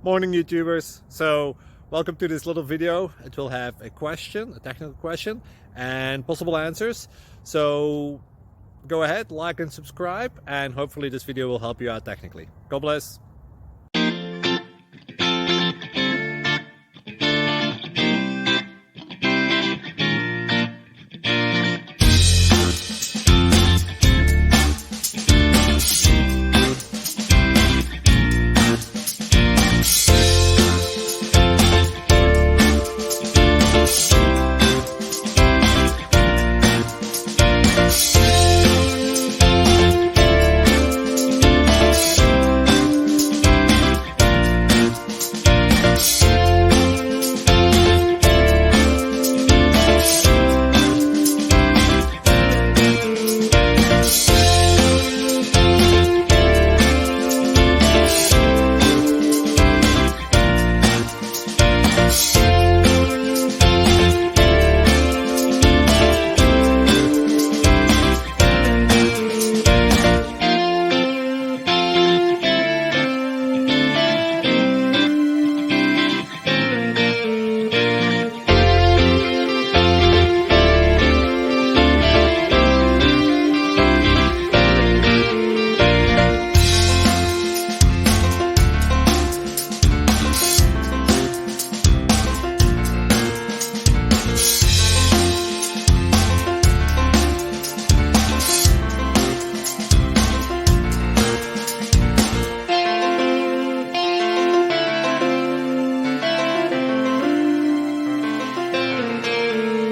Morning YouTubers. So welcome to this little video. It will have a question, a technical question, and possible answers. So go ahead, like and subscribe, and hopefully this video will help you out technically. God bless.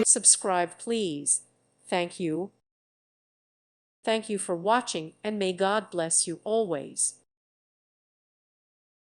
Subscribe please. Thank you. Thank you for watching, and may God bless you always.